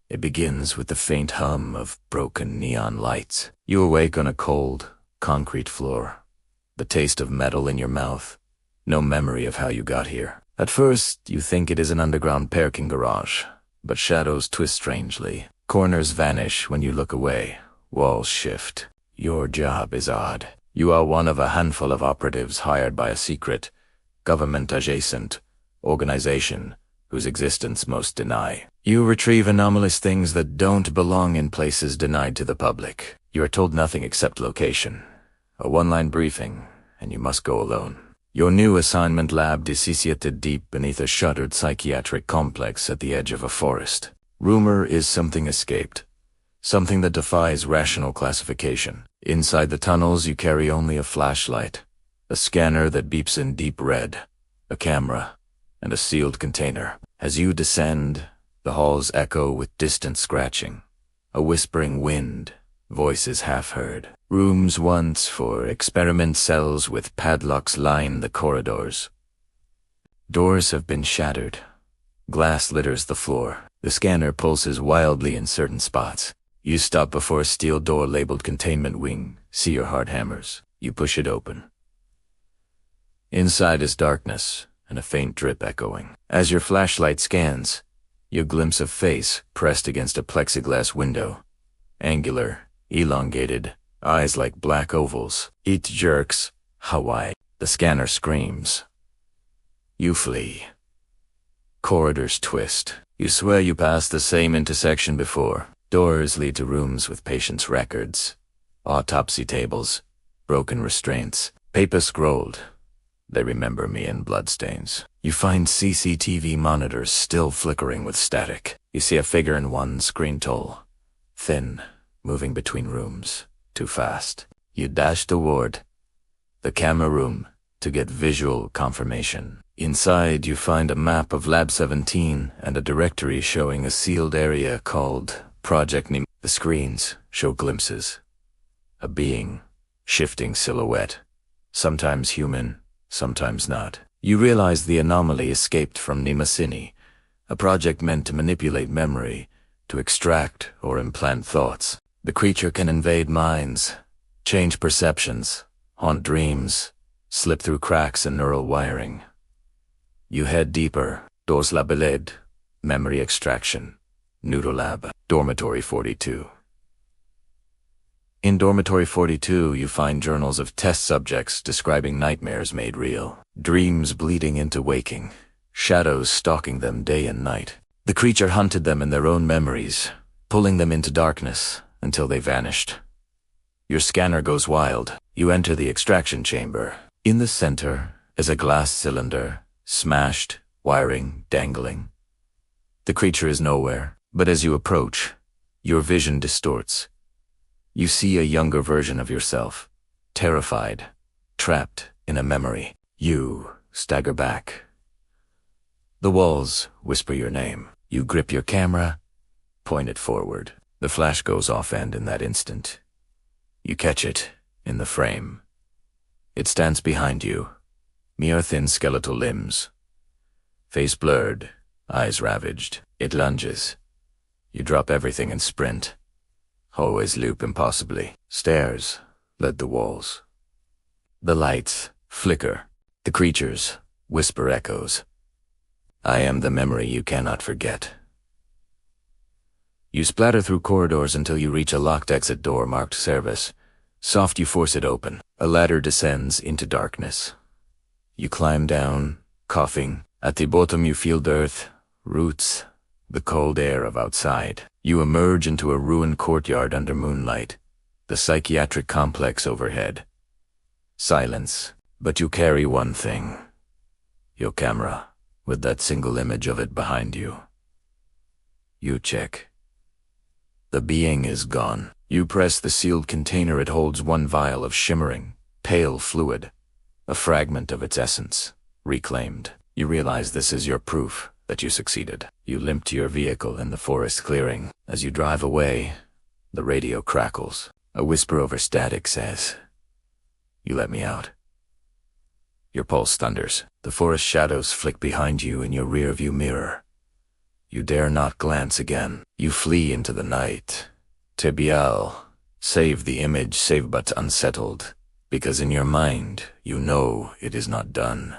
It begins with the faint hum of broken neon lights. You awake on a cold, concrete floor. The taste of metal in your mouth. No memory of how you got here. At first, you think it is an underground parking garage, but shadows twist strangely. Corners vanish when you look away. Walls shift. Your job is odd. You are one of a handful of operatives hired by a secret, government-adjacent organization whose existence most deny. You retrieve anomalous things that don't belong in places denied to the public. You are told nothing except location. A one-line briefing, and you must go alone. Your new assignment lab is situated deep beneath a shuttered psychiatric complex at the edge of a forest. Rumor is something escaped. Something that defies rational classification. Inside the tunnels, you carry only a flashlight, a scanner that beeps in deep red, a camera, and a sealed container. As you descend, the halls echo with distant scratching, a whispering wind, voices half heard. Rooms once for experiment cells with padlocks line the corridors. Doors have been shattered. Glass litters the floor. The scanner pulses wildly in certain spots. You stop before a steel door labeled containment wing. See your heart hammers. You push it open. Inside is darkness and a faint drip echoing. As your flashlight scans, you glimpse a face pressed against a plexiglass window. Angular, elongated, eyes like black ovals. It jerks. Hawaii. The scanner screams. You flee. Corridors twist. You swear you passed the same intersection before. Doors lead to rooms with patients' records, autopsy tables, broken restraints, paper scrolled. They remember me in bloodstains. You find CCTV monitors still flickering with static. You see a figure in one screen tall, thin, moving between rooms, too fast. You dash toward the camera room to get visual confirmation. Inside, you find a map of Lab 17 and a directory showing a sealed area called Project Nim. The screens show glimpses. A being, shifting silhouette, sometimes human, sometimes not. You realize the anomaly escaped from Nimasini, a project meant to manipulate memory, to extract or implant thoughts. The creature can invade minds, change perceptions, haunt dreams, slip through cracks in neural wiring. You head deeper. Doors labeled, memory extraction, Neurolab, Dormitory 42. In Dormitory 42, you find journals of test subjects describing nightmares made real, dreams bleeding into waking, shadows stalking them day and night. The creature hunted them in their own memories, pulling them into darkness until they vanished. Your scanner goes wild. You enter the extraction chamber. In the center is a glass cylinder, smashed, wiring dangling. The creature is nowhere, but as you approach, your vision distorts. You see a younger version of yourself, terrified, trapped in a memory. You stagger back. The walls whisper your name. You grip your camera, point it forward. The flash goes off, and in that instant, you catch it in the frame. It stands behind you, mere thin skeletal limbs. Face blurred, eyes ravaged. It lunges. You drop everything and sprint. Always loop impossibly. Stairs led the walls. The lights flicker. The creatures whisper echoes. I am the memory you cannot forget. You splatter through corridors until you reach a locked exit door marked service. Soft, you force it open. A ladder descends into darkness. You climb down, coughing. At the bottom you feel dirt, roots, the cold air of outside. You emerge into a ruined courtyard under moonlight, the psychiatric complex overhead. Silence, but you carry one thing. Your camera, with that single image of it behind you. You check. The being is gone. You press the sealed container. It holds one vial of shimmering, pale fluid, a fragment of its essence, reclaimed. You realize this is your proof that you succeeded. You limp to your vehicle in the forest clearing. As you drive away, the radio crackles. A whisper over static says, "You let me out." Your pulse thunders. The forest shadows flick behind you in your rearview mirror. You dare not glance again. You flee into the night. Tibial, save the image, save but unsettled, because in your mind you know it is not done.